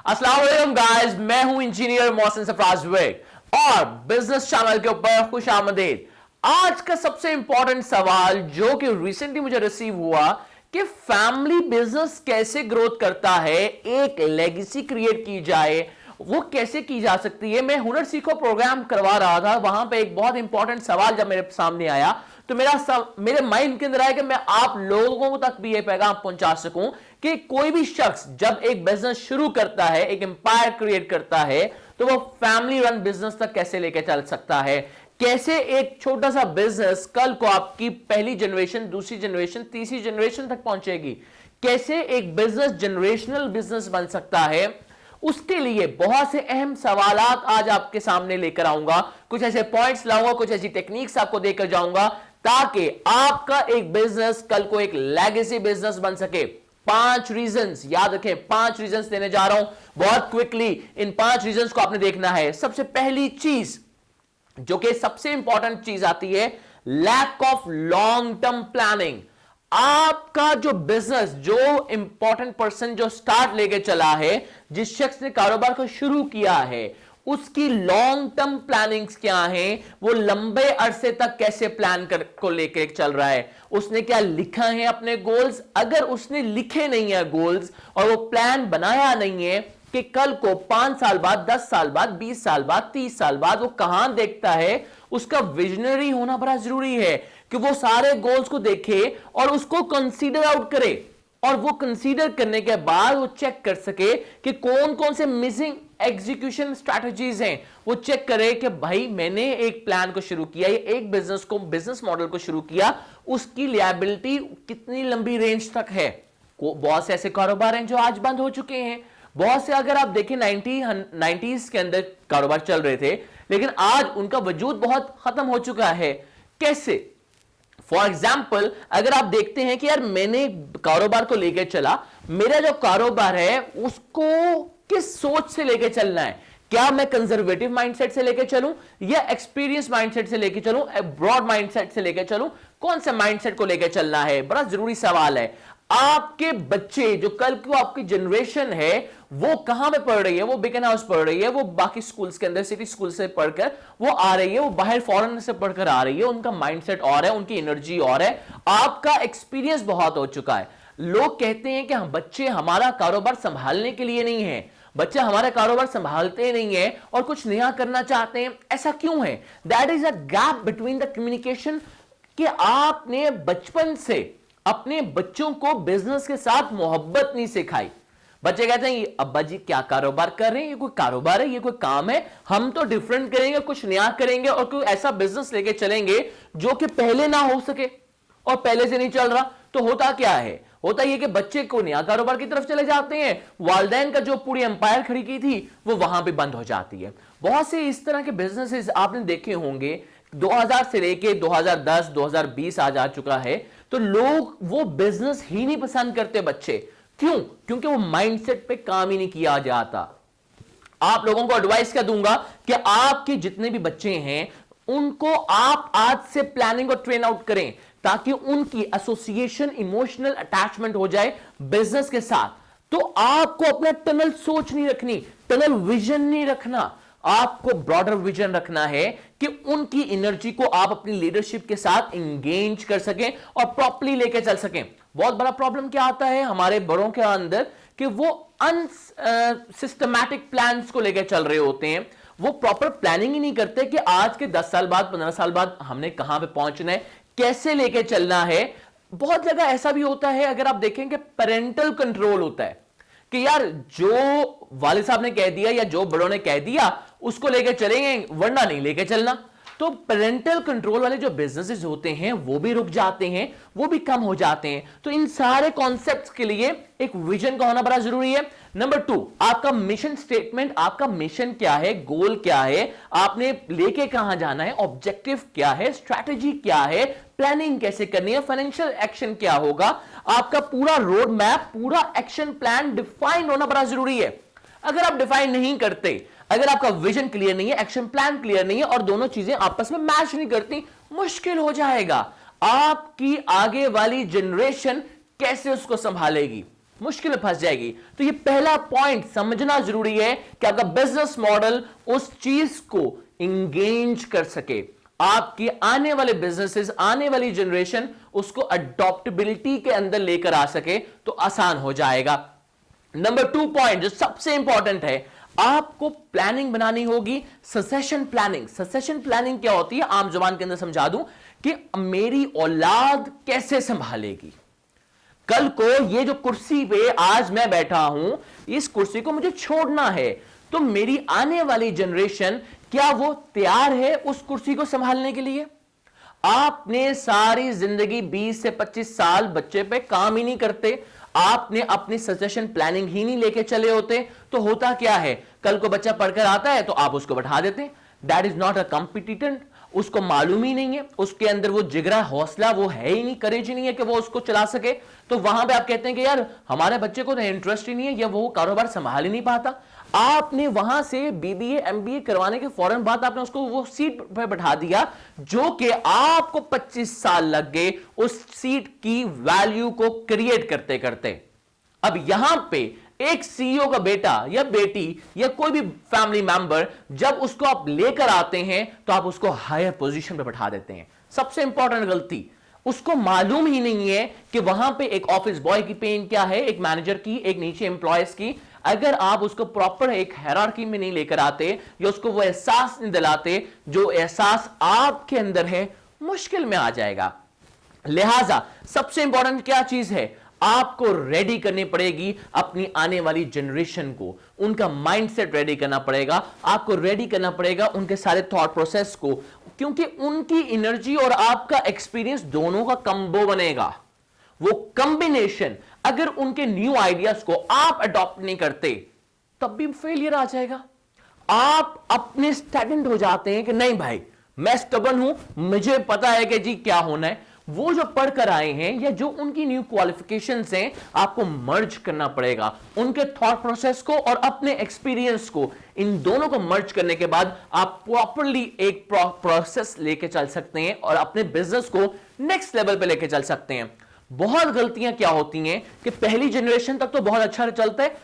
अस्सलाम वालेकुम गाइस, मैं हूं इंजीनियर मोहसिन सरफराज बेग और बिजनेस चैनल के ऊपर खुश आमदीद। आज का सबसे इंपॉर्टेंट सवाल जो कि रिसेंटली मुझे रिसीव हुआ कि फैमिली बिजनेस कैसे ग्रोथ करता है, एक लेगेसी क्रिएट की जाए, वो कैसे की जा सकती है। मैं हुनर सीखो प्रोग्राम करवा रहा था, वहां पे एक बहुत इंपॉर्टेंट सवाल जब मेरे सामने आया तो मेरे माइंड के अंदर आया कि मैं आप लोगों तक भी ये पैगाम पहुंचा सकूं कि कोई भी शख्स जब एक बिजनेस शुरू करता है, एक एम्पायर क्रिएट करता है, तो वो फैमिली रन बिजनेस तक कैसे लेके चल सकता है, कैसे एक छोटा सा बिजनेस कल को आपकी पहली जनरेशन, दूसरी जनरेशन, तीसरी जनरेशन तक पहुंचेगी, कैसे एक बिजनेस जनरेशनल बिजनेस बन सकता है। उसके लिए बहुत से अहम सवालात आज आपके सामने लेकर आऊंगा, कुछ ऐसे पॉइंट्स लाऊंगा, कुछ ऐसी टेक्निक्स आपको देकर जाऊंगा ताकि आपका एक बिजनेस कल को एक लेगेसी बिजनेस बन सके। 5 रीजंस याद रखें, 5 रीजंस देने जा रहा हूं बहुत क्विकली। इन 5 रीजंस को आपने देखना है। सबसे पहली चीज जो कि सबसे इंपॉर्टेंट चीज आती है, lack of long term planning. आपका जो बिजनेस, जो इंपॉर्टेंट पर्सन जो स्टार्ट लेके चला है, जिस शख्स ने कारोबार को शुरू किया है, उसकी लॉन्ग टर्म प्लानिंग्स क्या हैं, वो लंबे अरसे तक कैसे प्लान को लेके चल रहा है, उसने क्या लिखा है अपने गोल्स। अगर उसने लिखे नहीं है गोल्स और वो प्लान बनाया नहीं है कि कल को 5 साल बाद, 10 साल बाद, 20 साल बाद, 30 साल बाद वो कहां देखता है, उसका विजनरी होना बड़ा जरूरी है कि वो सारे गोल्स को देखे और उसको कंसीडर आउट करे, और वो कंसीडर करने के बाद वो चेक कर सके कि कौन कौन से मिसिंग एग्जीक्यूशन स्ट्रैटेजीज हैं। वो चेक करे कि भाई मैंने एक प्लान को शुरू किया, एक बिजनेस मॉडल को शुरू किया, उसकी लायबिलिटी कितनी लंबी रेंज तक है। बहुत से ऐसे कारोबार हैं जो आज बंद हो चुके हैं। बहुत से, अगर आप देखें 90s के अंदर कारोबार चल रहे थे, लेकिन आज उनका वजूद बहुत खत्म हो चुका है। कैसे? फॉर एग्जाम्पल, अगर आप देखते हैं कि यार मैंने कारोबार को लेकर चला, मेरा जो कारोबार है उसको किस सोच से लेकर चलना है, क्या मैं कंजर्वेटिव माइंडसेट से लेकर चलूं या एक्सपीरियंस माइंडसेट से लेकर चलूं, ब्रॉड माइंडसेट से लेकर चलूं, कौन से माइंडसेट को लेकर चलना है, बड़ा जरूरी सवाल है। आपके बच्चे जो कल को आपकी जनरेशन है वो कहां पे पढ़ रही है, वो बिकन हाउस पढ़ रही है, वो बाकी स्कूल्स के अंदर सिटी स्कूल से पढ़कर वो आ रही है, वो बाहर फॉरेन से पढ़कर आ रही है, उनका माइंडसेट और है, उनकी एनर्जी और है, आपका एक्सपीरियंस बहुत हो चुका है। लोग कहते हैं कि हम बच्चे हमारा कारोबार संभालने के लिए नहीं है, बच्चे हमारा कारोबार संभालते नहीं है और कुछ नया करना चाहते हैं। ऐसा क्यों है? That is a gap between the communication कि आपने बचपन से अपने बच्चों को बिजनेस के साथ मोहब्बत नहीं सिखाई। बच्चे कहते हैं अब्बा जी क्या कारोबार कर रहे हैं, ये कोई कारोबार है, ये कोई काम है, हम तो डिफरेंट करेंगे, कुछ नया करेंगे और कोई ऐसा बिजनेस लेके चलेंगे जो कि पहले ना हो सके और पहले से नहीं चल रहा। तो होता क्या है? होता यह कि बच्चे को नया कारोबार की तरफ चले जाते हैं, वालदैन का जो पूरी एम्पायर खड़ी की थी वो वहां पे बंद हो जाती है। बहुत से इस तरह के बिजनेसेस आपने देखे होंगे, 2000 से लेके 2010 2020 आज आ चुका है, तो लोग वो बिजनेस ही नहीं पसंद करते बच्चे। क्यों? क्योंकि वो माइंडसेट पे काम ही नहीं किया जाता। आप लोगों को एडवाइस क्या दूंगा कि आपके जितने भी बच्चे हैं उनको आप आज से प्लानिंग और ट्रेन आउट करें ताकि उनकी एसोसिएशन, इमोशनल अटैचमेंट हो जाए बिजनेस के साथ। तो आपको अपना टनल सोच नहीं रखनी, टनल विजन नहीं रखना, आपको ब्रॉडर विजन रखना है कि उनकी एनर्जी को आप अपनी लीडरशिप के साथ एंगेज कर सकें और प्रॉपर्ली लेके चल सकें। बहुत बड़ा प्रॉब्लम क्या आता है हमारे बड़ों के अंदर कि वो अनसिस्टमैटिक प्लान्स को लेकर चल रहे होते हैं, वो प्रॉपर प्लानिंग ही नहीं करते कि आज के 10 साल बाद, 15 साल बाद हमने कहां पे पहुंचना है, कैसे लेके चलना है। बहुत जगह ऐसा भी होता है, अगर आप देखेंगे पेरेंटल कंट्रोल होता है कि यार जो वालिद साहब ने कह दिया या जो बड़ों ने कह दिया उसको लेकर चलेंगे, वरना नहीं लेकर चलना। तो पेरेंटल कंट्रोल वाले जो बिजनेसेस होते हैं वो भी रुक जाते हैं, वो भी कम हो जाते हैं। तो इन सारे कॉन्सेप्ट्स के लिए एक विजन का होना बड़ा जरूरी है। नंबर 2, आपका मिशन स्टेटमेंट, आपका मिशन क्या है, गोल क्या है, आपने लेके कहां जाना है, ऑब्जेक्टिव क्या है, स्ट्रैटेजी क्या है, प्लानिंग कैसे करनी है, फाइनेंशियल एक्शन क्या होगा, आपका पूरा रोड मैप, पूरा एक्शन प्लान डिफाइन होना बड़ा जरूरी है। अगर आप डिफाइन नहीं करते, अगर आपका विजन क्लियर नहीं है, एक्शन प्लान क्लियर नहीं है और दोनों चीजें आपस में मैच नहीं करती, मुश्किल हो जाएगा। आपकी आगे वाली जनरेशन कैसे उसको संभालेगी? मुश्किल में फंस जाएगी। तो ये पहला पॉइंट समझना जरूरी है कि आपका बिजनेस मॉडल उस चीज को इंगेज कर सके, आपकी आने वाले बिजनेसेस, आने वाली जनरेशन उसको अडॉप्टेबिलिटी के अंदर लेकर आ सके, तो आसान हो जाएगा। नंबर 2 पॉइंट जो सबसे इंपॉर्टेंट है, आपको प्लानिंग बनानी होगी, सक्सेशन प्लानिंग। सक्सेशन प्लानिंग क्या होती है, आम जुबान के अंदर समझा दूं कि मेरी औलाद कैसे संभालेगी, कल को ये जो कुर्सी पे आज मैं बैठा हूं, इस कुर्सी को मुझे छोड़ना है, तो मेरी आने वाली जनरेशन क्या वो तैयार है उस कुर्सी को संभालने के लिए? आपने सारी जिंदगी 20 से 25 साल बच्चे पे काम ही नहीं करते, आपने अपनी सक्सेशन प्लानिंग ही नहीं लेके चले होते, तो होता क्या है, कल को बच्चा पढ़कर आता है तो आप उसको बैठा देते हैं। दैट इज नॉट अ कॉम्पिटिटेंट, उसको मालूम ही नहीं है, उसके अंदर वो जिगरा हौसला वो है ही नहीं, करेज ही नहीं है कि वो उसको चला सके। तो वहां पे आप कहते हैं कि यार हमारे बच्चे को तो इंटरेस्ट ही नहीं है या वो कारोबार संभाल ही नहीं पाता। आपने वहां से बीबीए एमबीए करवाने के फौरन बाद आपने उसको वो सीट पर बैठा दिया जो कि आपको 25 साल लग गए उस सीट की वैल्यू को क्रिएट करते करते। अब यहां पे एक सीईओ का बेटा या बेटी या कोई भी फैमिली मेंबर जब उसको आप लेकर आते हैं तो आप उसको हायर पोजीशन पे बैठा देते हैं। सबसे इंपॉर्टेंट गलती, उसको मालूम ही नहीं है कि वहां पे एक ऑफिस बॉय की पेन क्या है, एक मैनेजर की, एक नीचे एम्प्लॉयज की। अगर आप उसको प्रॉपर एक हायरार्की में नहीं लेकर आते या उसको वो एहसास नहीं दिलाते जो एहसास आपके अंदर है, मुश्किल में आ जाएगा। लिहाजा सबसे इंपॉर्टेंट क्या चीज है, आपको रेडी करनी पड़ेगी अपनी आने वाली जनरेशन को, उनका माइंडसेट रेडी करना पड़ेगा, आपको रेडी करना पड़ेगा उनके सारे थॉट प्रोसेस को, क्योंकि उनकी एनर्जी और आपका एक्सपीरियंस दोनों का कंबो बनेगा। वो कॉम्बिनेशन अगर उनके न्यू आइडियाज को आप अडॉप्ट नहीं करते तब भी फेलियर आ जाएगा। आप अपने स्टैंडर्ड हो जाते हैं कि नहीं भाई मैं स्टबन हूं, मुझे पता है कि जी क्या होना है। वो जो पढ़कर आए हैं या जो उनकी न्यू क्वालिफिकेशंस हैं, आपको मर्ज करना पड़ेगा उनके थॉट प्रोसेस को और अपने एक्सपीरियंस को। इन दोनों को मर्ज करने के बाद आप प्रॉपरली एक प्रोसेस लेके चल सकते हैं और अपने बिजनेस को नेक्स्ट लेवल पे लेके चल सकते हैं। बहुत गलतियां क्या होती हैं कि पहली जनरेशन तक तो बहुत अच्छा चलता है,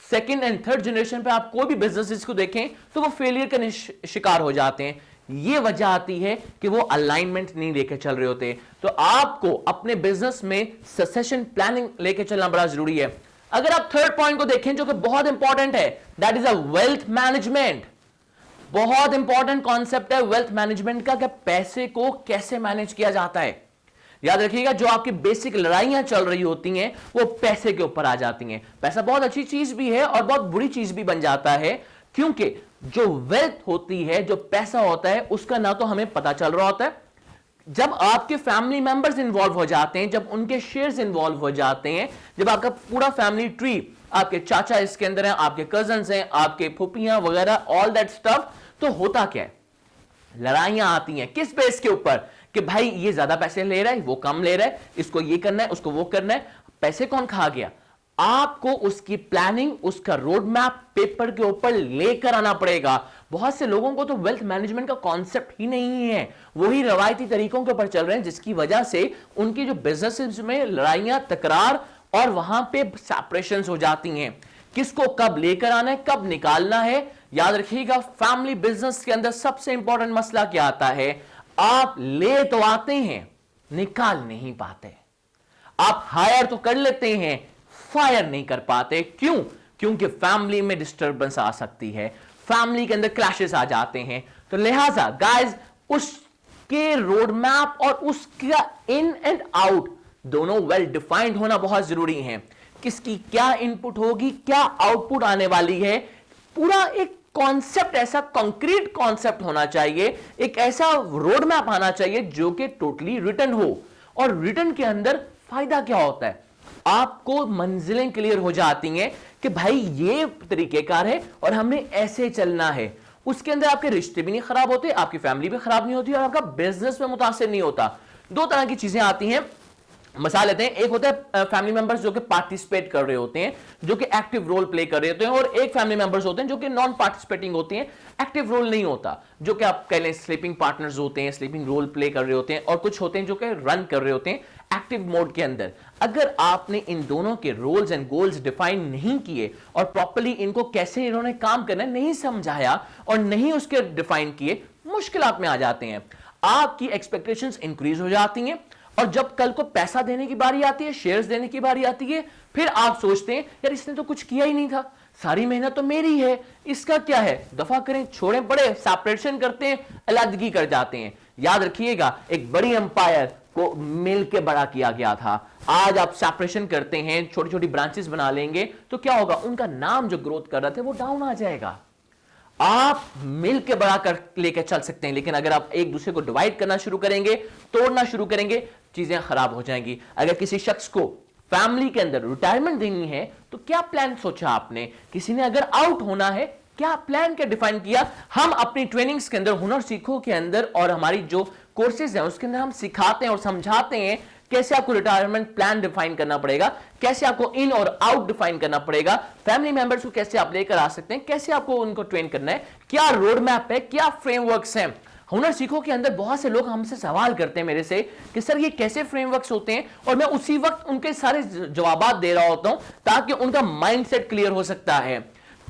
सेकेंड एंड थर्ड जनरेशन पे आप कोई भी बिजनेस को देखें तो वो फेलियर का शिकार हो जाते हैं। ये वजह आती है कि वो अलाइनमेंट नहीं लेकर चल रहे होते। तो आपको अपने बिजनेस में सक्सेशन प्लानिंग लेकर चलना बड़ा जरूरी है। अगर आप थर्ड पॉइंट को देखें जो कि बहुत इंपॉर्टेंट है, that is a wealth management. बहुत इंपॉर्टेंट कॉन्सेप्ट है वेल्थ मैनेजमेंट का, कि पैसे को कैसे मैनेज किया जाता है। याद रखिएगा जो आपकी बेसिक लड़ाइयां चल रही होती हैं वो पैसे के ऊपर आ जाती हैं। पैसा बहुत अच्छी चीज भी है और बहुत बुरी चीज भी बन जाता है, क्योंकि जो वेल्थ होती है, जो पैसा होता है, उसका ना तो हमें पता चल रहा होता है। जब आपके फैमिली मेंबर्स इन्वॉल्व हो जाते हैं, जब उनके शेयर्स इन्वॉल्व हो जाते हैं, जब आपका पूरा फैमिली ट्री, आपके चाचा इसके अंदर हैं, आपके कजन्स हैं, आपके फुफियां वगैरह, ऑल दैट स्टफ, तो होता क्या है, लड़ाइयां आती हैं किस बेस के ऊपर कि भाई ये ज्यादा पैसे ले रहा है, वो कम ले रहा है, इसको ये करना है, उसको वो करना है। पैसे कौन खा गया? आपको उसकी प्लानिंग, उसका रोड मैप पेपर के ऊपर लेकर आना पड़ेगा। बहुत से लोगों को तो वेल्थ मैनेजमेंट का कॉन्सेप्ट ही नहीं है, वही रवायती तरीकों के ऊपर चल रहे हैं, जिसकी वजह से उनकी जो बिजनेस में लड़ाइयां, तकरार और वहां पे सेपरेशंस हो जाती हैं। किसको कब लेकर आना है, कब निकालना है। याद रखिएगा फैमिली बिजनेस के अंदर सबसे इंपॉर्टेंट मसला क्या आता है, आप ले तो आते हैं, निकाल नहीं पाते। आप हायर तो कर लेते हैं, फायर नहीं कर पाते। क्यों? क्योंकि फैमिली में डिस्टर्बेंस आ सकती है, फैमिली के अंदर क्लैशेस आ जाते हैं। तो लिहाजा गाइस उसके रोड मैप और उसका इन एंड आउट दोनों वेल डिफाइंड होना बहुत जरूरी है। किसकी क्या इनपुट होगी, क्या आउटपुट आने वाली है, पूरा एक कॉन्सेप्ट, ऐसा कंक्रीट कॉन्सेप्ट होना चाहिए, एक ऐसा रोड मैप आना चाहिए जो कि टोटली रिटन हो। और रिटन के अंदर फायदा क्या होता है, आपको मंजिलें क्लियर हो जाती हैं कि भाई ये तरीकेकार है और हमने ऐसे चलना है। उसके अंदर आपके रिश्ते भी नहीं खराब होते, आपकी फैमिली भी खराब नहीं होती और आपका बिजनेस में मुतासिर नहीं होता। दो तरह की चीजें आती हैं, मसाल लेते हैं, एक होता है फैमिली मेंबर्स जो कि पार्टिसिपेट कर रहे होते हैं, जो कि एक्टिव रोल प्ले कर रहे होते हैं, और एक फैमिली मेंबर्स होते हैं जो कि नॉन पार्टिसिपेटिंग होते हैं, एक्टिव रोल नहीं होता, जो कि आप कह लें स्लीपिंग पार्टनर्स होते हैं, स्लीपिंग रोल प्ले कर रहे होते हैं, और कुछ होते हैं जो कि रन कर रहे होते हैं एक्टिव मोड के अंदर। अगर आपने इन दोनों के रोल्स एंड गोल्स डिफाइन नहीं किए और प्रॉपर्ली इनको कैसे इन्होंने काम करना नहीं समझाया और नहीं उसके डिफाइन किए, मुश्किलात में आ जाते हैं, आपकी एक्सपेक्टेशंस इंक्रीज हो जाती हैं, और जब कल को पैसा देने की बारी आती है, शेयर्स देने की बारी आती है, फिर आप सोचते हैं यार इसने तो कुछ किया ही नहीं था, सारी मेहनत तो मेरी है, इसका क्या है, दफा करें, छोड़ें, बड़े सेपरेशन करते हैं, अलग कर जाते हैं। याद रखिएगा, एक बड़ी एम्पायर को मिल के बड़ा किया गया था। आज आप सेपरेशन करते हैं, छोटी छोटी ब्रांचेस बना लेंगे, तो क्या होगा, उनका नाम जो ग्रोथ कर रहा था वो डाउन आ जाएगा। आप मिलकर बड़ा कर लेकर चल सकते हैं, लेकिन अगर आप एक दूसरे को डिवाइड करना शुरू करेंगे, तोड़ना शुरू करेंगे, चीजें खराब हो जाएंगी। अगर किसी शख्स को फैमिली के अंदर रिटायरमेंट देनी है, तो क्या प्लान सोचा आपने? किसी ने अगर आउट होना है, क्या प्लान क्या डिफाइन किया? हम अपनी ट्रेनिंग्स के अंदर, हुनर सीखो के अंदर और हमारी जो कोर्सेज हैं उसके अंदर हम सिखाते हैं और समझाते हैं कैसे आपको रिटायरमेंट प्लान डिफाइन करना पड़ेगा, कैसे आपको इन और आउट डिफाइन करना पड़ेगा, फैमिली मेंबर्स को कैसे आप लेकर आ सकते हैं, कैसे आपको उनको ट्रेन करना है, क्या रोड मैप है, क्या फ्रेमवर्क्स हैं। हुनर सीखो के अंदर बहुत से लोग हमसे सवाल करते हैं मेरे से कि सर ये कैसे फ्रेमवर्क्स होते हैं, और मैं उसी वक्त उनके सारे जवाब दे रहा होता हूं ताकि उनका माइंडसेट क्लियर हो सकता है।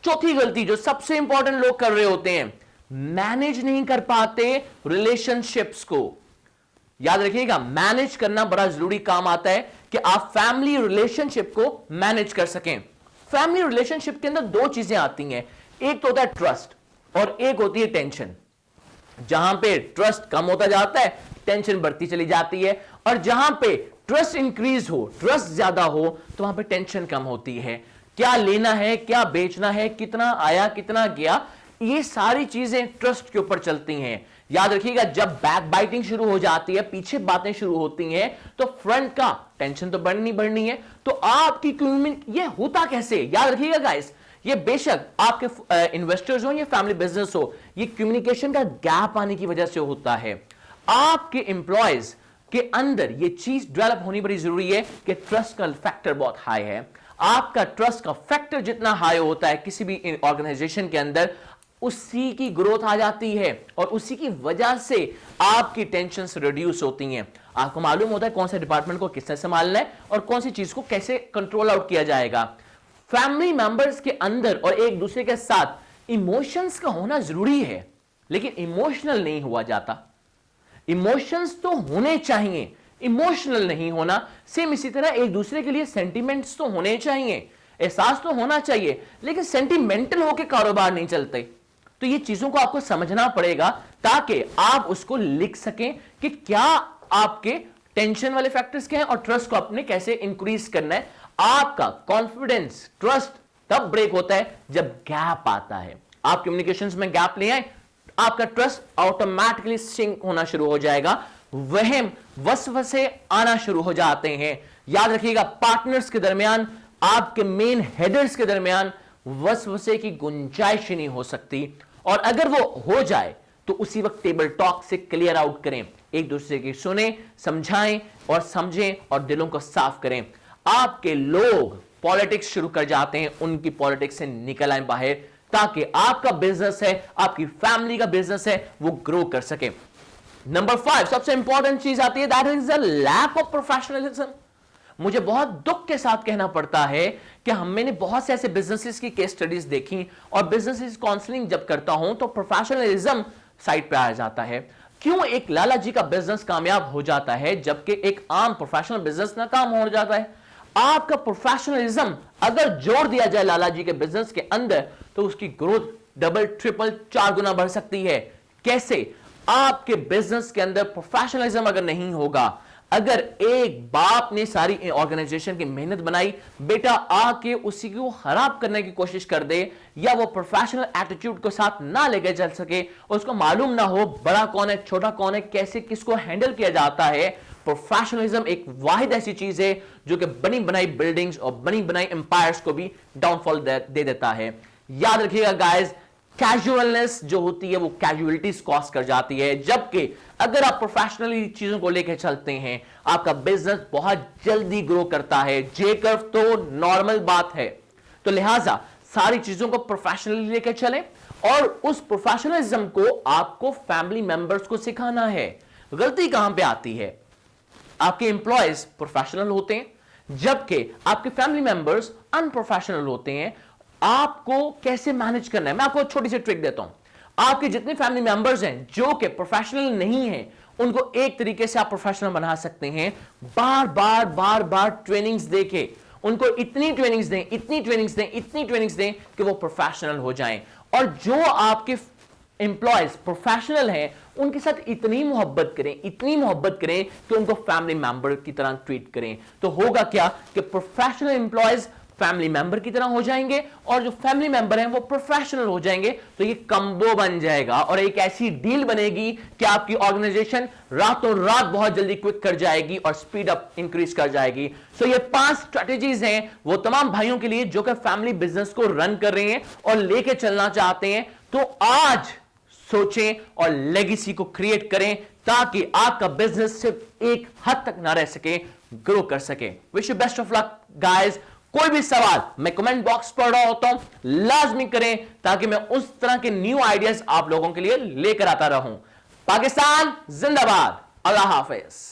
चौथी गलती जो सबसे इंपॉर्टेंट लोग कर रहे होते हैं, मैनेज नहीं कर पाते रिलेशनशिप्स को। याद रखिएगा, मैनेज करना बड़ा जरूरी काम आता है कि आप फैमिली रिलेशनशिप को मैनेज कर सकें। फैमिली रिलेशनशिप के अंदर दो चीजें आती हैं, एक तो होता है ट्रस्ट और एक होती है टेंशन। जहां पे ट्रस्ट कम होता जाता है, टेंशन बढ़ती चली जाती है, और जहां पे ट्रस्ट इंक्रीज हो, ट्रस्ट ज्यादा हो, तो वहां पे टेंशन कम होती है। क्या लेना है, क्या बेचना है, कितना आया कितना गया, ये सारी चीजें ट्रस्ट के ऊपर चलती हैं। याद रखिएगा, जब बैक बाइटिंग शुरू हो जाती है, पीछे बातें शुरू होती हैं, तो फ्रंट का टेंशन तो बढ़नी है। तो आपकी ये होता कैसे? याद रखिएगा गाइस, ये बेशक आपके इन्वेस्टर्स हो या फैमिली बिजनेस हो, ये कम्युनिकेशन का गैप आने की वजह से होता है। आपके एम्प्लॉयज के अंदर ये चीज डेवलप होनी बड़ी जरूरी है कि ट्रस्ट का फैक्टर बहुत हाई है। आपका ट्रस्ट का फैक्टर जितना हाई होता है किसी भी ऑर्गेनाइजेशन के अंदर, उसी की ग्रोथ आ जाती है, और उसी की वजह से आपकी टेंशन रिड्यूस होती हैं। आपको मालूम होता है कौन से डिपार्टमेंट को किससे संभालना है और कौन सी चीज को कैसे कंट्रोल आउट किया जाएगा। फैमिली मेंबर्स के अंदर और एक दूसरे के साथ इमोशंस का होना जरूरी है, लेकिन इमोशनल नहीं हुआ जाता। इमोशंस तो होने चाहिए, इमोशनल नहीं होना। सेम इसी तरह एक दूसरे के लिए सेंटिमेंट्स तो होने चाहिए, एहसास तो होना चाहिए, लेकिन सेंटिमेंटल होकर कारोबार नहीं चलते। तो ये चीजों को आपको समझना पड़ेगा ताकि आप उसको लिख सकें कि क्या आपके टेंशन वाले फैक्टर्स क्या हैं और ट्रस्ट को आपने कैसे इंक्रीज करना है। आपका कॉन्फिडेंस, ट्रस्ट तब ब्रेक होता है जब गैप आता है। आप कम्युनिकेशंस में गैप ले आए, आपका ट्रस्ट ऑटोमेटिकली सिंक होना शुरू हो जाएगा, वहम वसवसे आना शुरू हो जाते हैं। याद रखिएगा, पार्टनर्स के दरमियान, आपके मेन हेडर्स के दरमियान वसवसे की गुंजाइश नहीं हो सकती, और अगर वो हो जाए तो उसी वक्त टेबल टॉक से क्लियर आउट करें, एक दूसरे की सुने, समझाएं और समझें और दिलों को साफ करें। आपके लोग पॉलिटिक्स शुरू कर जाते हैं, उनकी पॉलिटिक्स से निकल आए बाहर, ताकि आपका बिजनेस है, आपकी फैमिली का बिजनेस है, वो ग्रो कर सके। नंबर 5 सबसे इंपॉर्टेंट चीज आती है, that is the lack of professionalism. मुझे बहुत दुख के साथ कहना पड़ता है कि मैंने बहुत से ऐसे बिजनेसेस की केस स्टडीज देखी, और बिजनेसेस काउंसलिंग जब करता हूं तो प्रोफेशनलिज्म साइड पे आ जाता है। क्यों एक लाला जी का बिजनेस कामयाब हो जाता है जबकि एक आम प्रोफेशनल बिजनेस नाकाम हो जाता है? आपका प्रोफेशनलिज्म अगर जोड़ दिया जाए लाला जी के बिजनेस के अंदर, तो उसकी ग्रोथ डबल, ट्रिपल, 4 गुना बढ़ सकती है। कैसे? आपके बिजनेस के अंदर प्रोफेशनलिज्म अगर नहीं होगा, अगर एक बाप ने सारी ऑर्गेनाइजेशन की मेहनत बनाई, बेटा आके उसी को खराब करने की कोशिश कर दे, या वो प्रोफेशनल एटीट्यूड के साथ ना लेके चल सके, उसको मालूम ना हो बड़ा कौन है, छोटा कौन है, कैसे किसको हैंडल किया जाता है। प्रोफेशनलिज्म एक वाहिद ऐसी चीज है जो कि बनी बनाई बिल्डिंग्स और बनी बनाई एम्पायर्स को भी डाउनफॉल दे देता है। याद रखिएगा गाइस, कैजुअलनेस जो होती है वो कैजुअलिटीज कॉज कर जाती है, जबकि अगर आप प्रोफेशनली चीजों को लेकर चलते हैं आपका बिजनेस बहुत जल्दी ग्रो करता है। जे कर्व तो नॉर्मल बात है, तो लिहाजा सारी चीजों को प्रोफेशनली लेकर चलें और उस प्रोफेशनलिज्म को आपको फैमिली मेंबर्स को सिखाना है। गलती कहां पे आती है, आपके एम्प्लॉयज प्रोफेशनल होते हैं जबकि आपके फैमिली मेंबर्स अनप्रोफेशनल होते हैं। आपको कैसे मैनेज करना है, मैं आपको छोटी सी ट्रिक देता हूं। आपके जितने फैमिली मेंबर्स हैं जो कि प्रोफेशनल नहीं हैं, उनको एक तरीके से आप प्रोफेशनल बना सकते हैं। बार बार बार बार ट्रेनिंग्स देके उनको इतनी ट्रेनिंग्स दें, इतनी ट्रेनिंग्स दें, इतनी ट्रेनिंग्स दें कि वो प्रोफेशनल हो जाएं। और जो आपके एम्प्लॉयज प्रोफेशनल हैं उनके साथ इतनी मोहब्बत करें, इतनी मोहब्बत करें कि उनको फैमिली मेंबर की तरह ट्रीट करें। तो होगा क्या कि प्रोफेशनल एम्प्लॉयज फैमिली मेंबर की तरह हो जाएंगे और जो फैमिली मेंबर हैं वो प्रोफेशनल हो जाएंगे। तो ये कंबो बन जाएगा और एक ऐसी डील बनेगी कि आपकी ऑर्गेनाइजेशन रातों रात बहुत जल्दी क्विक कर जाएगी और स्पीड अप इंक्रीज कर जाएगी। सो ये 5 स्ट्रेटेजीज हैं वो तमाम भाइयों के लिए जो कि फैमिली बिजनेस को रन कर रहे हैं और लेके चलना चाहते हैं। तो आज सोचें और लेगेसी को क्रिएट करें ताकि आपका बिजनेस सिर्फ एक हद तक ना रह सके, ग्रो कर सके। Wish you best of luck guys. कोई भी सवाल मैं कमेंट बॉक्स पढ़ रहा होता हूं, लाजमी करें ताकि मैं उस तरह के न्यू आइडियाज आप लोगों के लिए लेकर आता रहूं। पाकिस्तान जिंदाबाद। अल्लाह हाफिज।